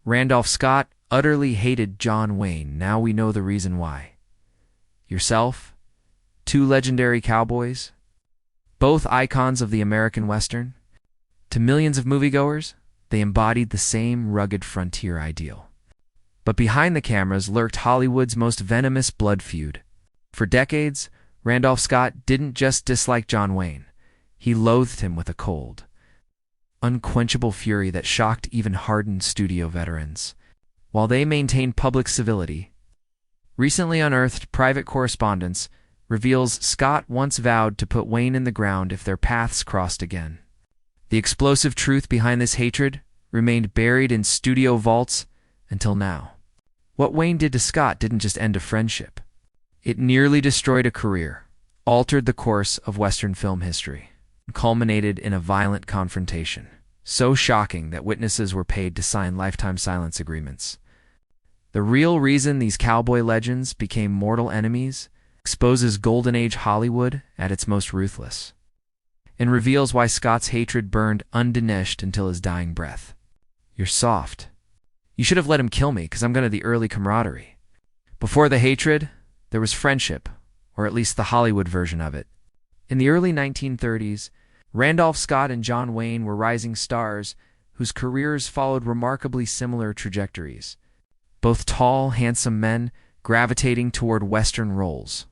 Randolph Scott utterly hated John Wayne. Now we know the reason why. Yourself, two legendary cowboys, both icons of the American Western. To millions of moviegoers, they embodied the same rugged frontier ideal. But behind the cameras lurked Hollywood's most venomous blood feud. For decades, Randolph Scott didn't just dislike John Wayne. He loathed him with a cold, unquenchable fury that shocked even hardened studio veterans. While they maintained public civility, recently unearthed private correspondence reveals Scott once vowed to put Wayne in the ground if their paths crossed again. The explosive truth behind this hatred remained buried in studio vaults until now. What Wayne did to Scott didn't just end a friendship. It nearly destroyed a career, altered the course of Western film history, and culminated in a violent confrontation, so shocking that witnesses were paid to sign lifetime silence agreements. The real reason these cowboy legends became mortal enemies exposes Golden Age Hollywood at its most ruthless, and reveals why Scott's hatred burned undiminished until his dying breath. You're soft. You should have let him kill me, because I'm going to the early camaraderie. Before the hatred, there was friendship, or at least the Hollywood version of it. In the early 1930s, Randolph Scott and John Wayne were rising stars whose careers followed remarkably similar trajectories. Both tall, handsome men gravitating toward Western roles.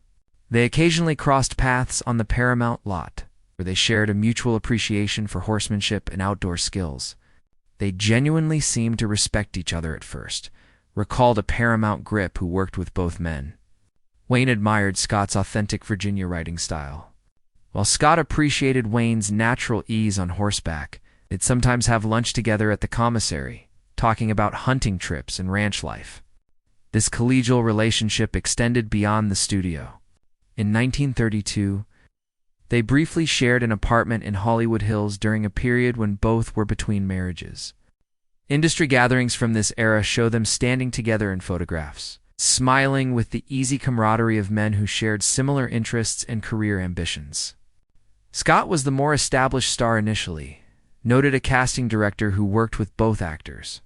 They occasionally crossed paths on the Paramount lot, where they shared a mutual appreciation for horsemanship and outdoor skills. They genuinely seemed to respect each other at first, recalled a Paramount grip who worked with both men. Wayne admired Scott's authentic Virginia riding style, while Scott appreciated Wayne's natural ease on horseback. They'd sometimes have lunch together at the commissary, talking about hunting trips and ranch life. This collegial relationship extended beyond the studio. In 1932, they briefly shared an apartment in Hollywood Hills during a period when both were between marriages. Industry gatherings from this era show them standing together in photographs, smiling with the easy camaraderie of men who shared similar interests and career ambitions. Scott was the more established star initially, noted a casting director who worked with both actors.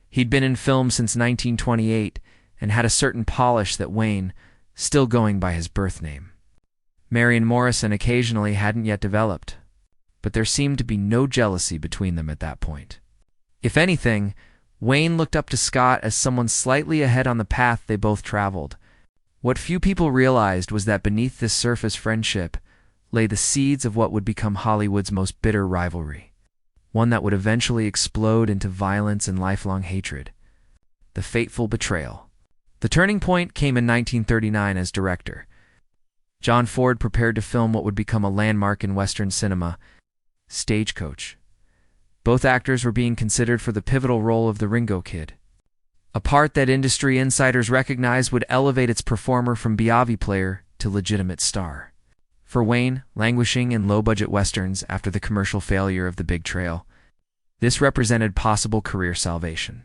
He'd been in film since 1928 and had a certain polish that Wayne, still going by his birth name, Marion Morrison, occasionally hadn't yet developed, but there seemed to be no jealousy between them at that point. If anything, Wayne looked up to Scott as someone slightly ahead on the path they both traveled. What few people realized was that beneath this surface friendship lay the seeds of what would become Hollywood's most bitter rivalry, one that would eventually explode into violence and lifelong hatred. The fateful betrayal. The turning point came in 1939 as director. John Ford prepared to film what would become a landmark in Western cinema, Stagecoach. Both actors were being considered for the pivotal role of the Ringo Kid, a part that industry insiders recognized would elevate its performer from Biavi player to legitimate star. For Wayne, languishing in low-budget westerns after the commercial failure of The Big Trail, this represented possible career salvation.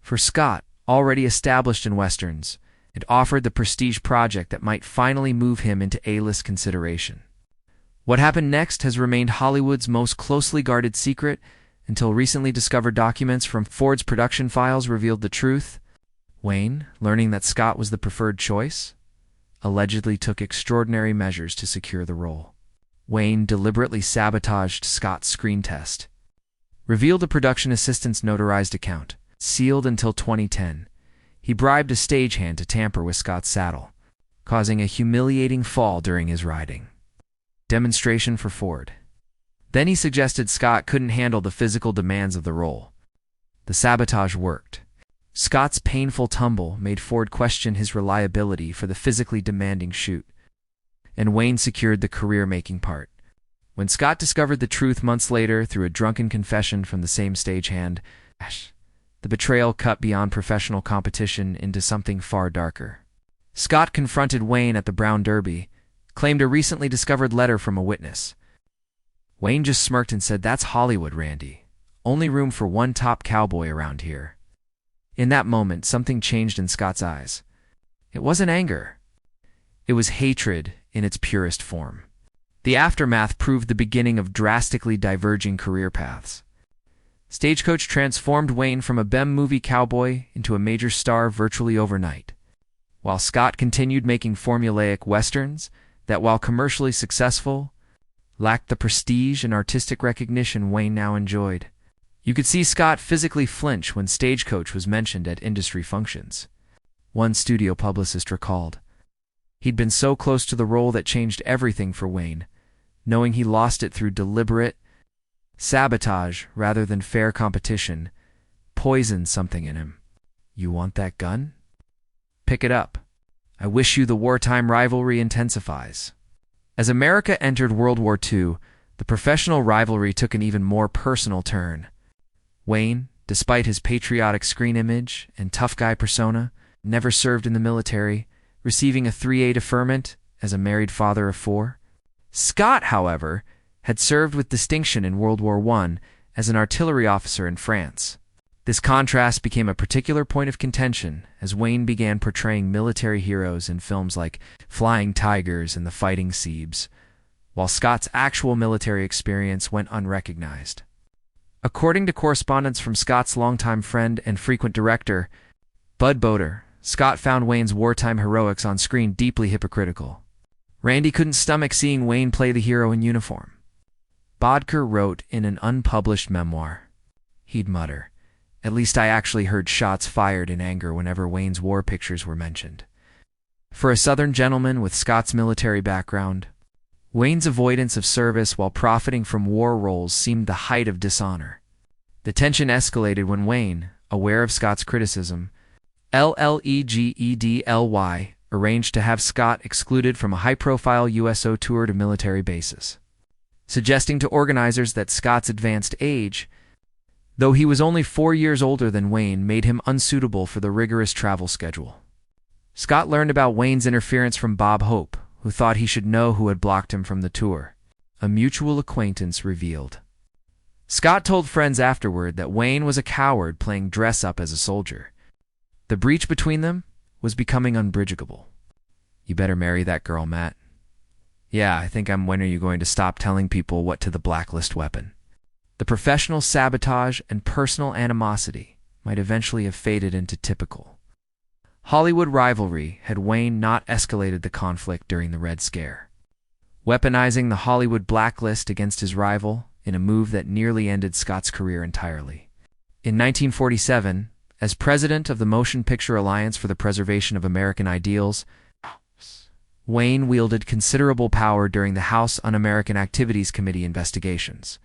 For Scott, already established in westerns, it offered the prestige project that might finally move him into A-list consideration. What happened next has remained Hollywood's most closely guarded secret until recently discovered documents from Ford's production files revealed the truth. Wayne, learning that Scott was the preferred choice, allegedly took extraordinary measures to secure the role. Wayne deliberately sabotaged Scott's screen test, revealed the production assistant's notarized account, sealed until 2010. He bribed a stagehand to tamper with Scott's saddle, causing a humiliating fall during his riding. Demonstration for Ford. Then he suggested Scott couldn't handle the physical demands of the role. The sabotage worked. Scott's painful tumble made Ford question his reliability for the physically demanding shoot, and Wayne secured the career-making part. When Scott discovered the truth months later through a drunken confession from the same stagehand, the betrayal cut beyond professional competition into something far darker. Scott confronted Wayne at the Brown Derby, claimed a recently discovered letter from a witness. Wayne just smirked and said, "That's Hollywood, Randy. Only room for one top cowboy around here." In that moment, something changed in Scott's eyes. It wasn't anger. It was hatred in its purest form. The aftermath proved the beginning of drastically diverging career paths. Stagecoach transformed Wayne from a B-movie cowboy into a major star virtually overnight, while Scott continued making formulaic westerns that, while commercially successful, lacked the prestige and artistic recognition Wayne now enjoyed. You could see Scott physically flinch when Stagecoach was mentioned at industry functions. One studio publicist recalled, "He'd been so close to the role that changed everything for Wayne, knowing he lost it through deliberate sabotage rather than fair competition, poisoned something in him. You want that gun? Pick it up. I wish you the wartime rivalry intensifies." As America entered World War II, the professional rivalry took an even more personal turn. Wayne, despite his patriotic screen image and tough guy persona, never served in the military, receiving a 3A deferment as a married father of 4. Scott, however, had served with distinction in World War I as an artillery officer in France. This contrast became a particular point of contention as Wayne began portraying military heroes in films like Flying Tigers and The Fighting Siebes, while Scott's actual military experience went unrecognized. According to correspondence from Scott's longtime friend and frequent director, Bud Boder, Scott found Wayne's wartime heroics on screen deeply hypocritical. Randy couldn't stomach seeing Wayne play the hero in uniform. Bodker wrote in an unpublished memoir, he'd mutter, "At least I actually heard shots fired in anger whenever Wayne's war pictures were mentioned." For a Southern gentleman with Scott's military background, Wayne's avoidance of service while profiting from war roles seemed the height of dishonor. The tension escalated when Wayne, aware of Scott's criticism, LLEGEDLY, arranged to have Scott excluded from a high-profile USO tour to military bases, suggesting to organizers that Scott's advanced age, though he was only 4 years older than Wayne, made him unsuitable for the rigorous travel schedule. Scott learned about Wayne's interference from Bob Hope, who thought he should know who had blocked him from the tour. A mutual acquaintance revealed. Scott told friends afterward that Wayne was a coward playing dress-up as a soldier. The breach between them was becoming unbridgeable. "You better marry that girl, Matt." "Yeah, I think I'm when are you going to stop telling people what to the blacklist weapon?" The professional sabotage and personal animosity might eventually have faded into typical Hollywood rivalry had Wayne not escalated the conflict during the Red Scare, weaponizing the Hollywood blacklist against his rival in a move that nearly ended Scott's career entirely. In 1947, as president of the Motion Picture Alliance for the Preservation of American Ideals, Wayne wielded considerable power during the House Un-American Activities Committee investigations.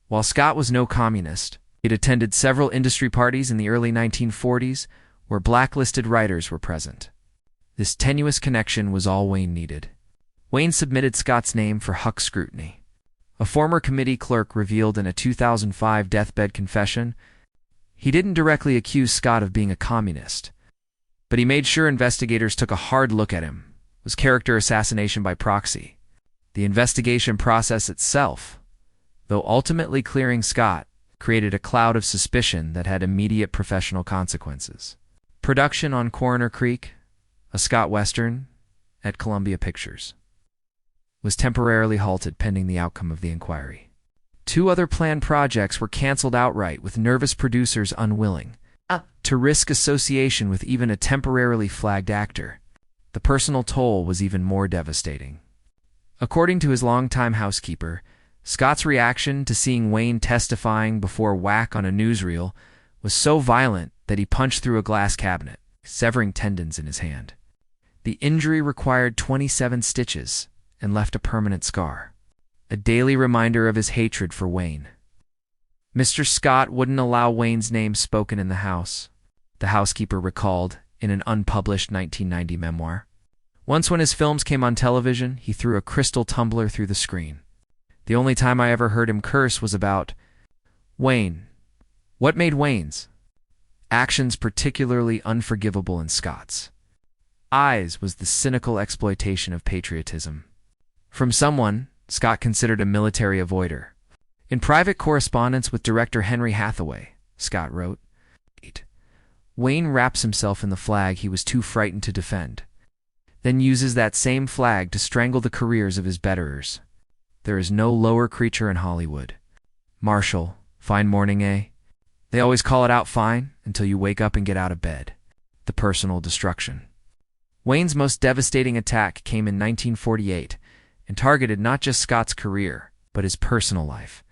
While Scott was no communist, he'd attended several industry parties in the early 1940s where blacklisted writers were present. This tenuous connection was all Wayne needed. Wayne submitted Scott's name for Huck scrutiny. A former committee clerk revealed in a 2005 deathbed confession he didn't directly accuse Scott of being a communist, but he made sure investigators took a hard look at him. It was character assassination by proxy. The investigation process itself, though ultimately clearing Scott, created a cloud of suspicion that had immediate professional consequences. Production on Coroner Creek, a Scott Western, at Columbia Pictures, was temporarily halted pending the outcome of the inquiry. 2 other planned projects were canceled outright, with nervous producers unwilling to risk association with even a temporarily flagged actor. The personal toll was even more devastating. According to his longtime housekeeper, Scott's reaction to seeing Wayne testifying before whack on a newsreel was so violent that he punched through a glass cabinet, severing tendons in his hand. The injury required 27 stitches and left a permanent scar, a daily reminder of his hatred for Wayne. Mr. Scott wouldn't allow Wayne's name spoken in the house, the housekeeper recalled in an unpublished 1990 memoir. Once when his films came on television, he threw a crystal tumbler through the screen. The only time I ever heard him curse was about Wayne. What made Wayne's actions particularly unforgivable in Scott's eyes was the cynical exploitation of patriotism. From someone Scott considered a military avoider. In private correspondence with director Henry Hathaway, Scott wrote, "Wayne wraps himself in the flag he was too frightened to defend, then uses that same flag to strangle the careers of his betterers. There is no lower creature in Hollywood. Marshall, fine morning, eh? They always call it out fine until you wake up and get out of bed. The personal destruction. Wayne's most devastating attack came in 1948 and targeted not just Scott's career, but his personal life.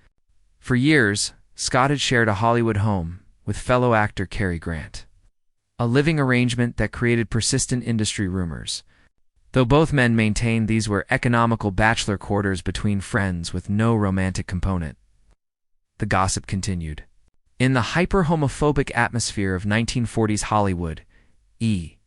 For years, Scott had shared a Hollywood home with fellow actor Cary Grant, a living arrangement that created persistent industry rumors. Though both men maintained these were economical bachelor quarters between friends with no romantic component. The gossip continued. In the hyper-homophobic atmosphere of 1940s Hollywood, E.